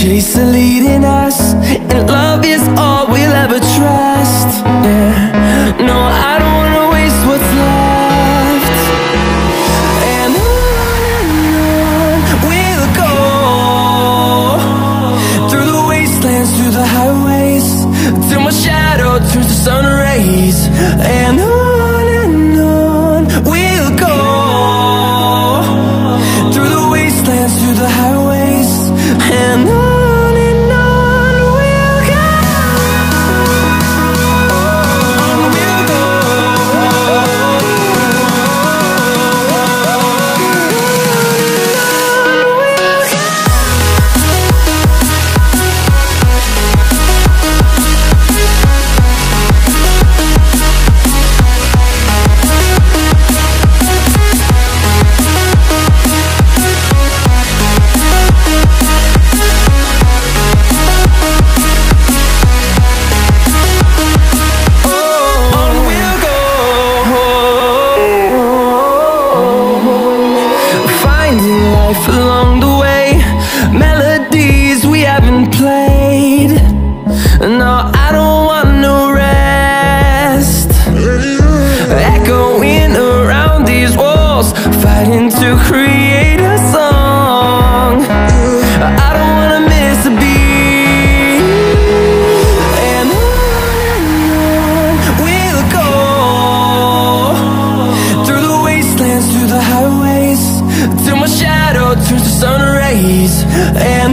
chase the leading us, and love is all we'll ever trust. Yeah, no, I don't wanna waste what's left. And on we'll go, through the wastelands, through the highways, till my shadow turns to sun rays. And on we'll go, through the wastelands, through the highways, and on we'll go. On we'll go. Along the way, melodies we haven't played. No, I don't want no rest. Echoing around these walls, fighting to create a song. I don't wanna miss a beat. And on we'll go, through the wastelands, through the highways, till my shadow turns to sun rays. And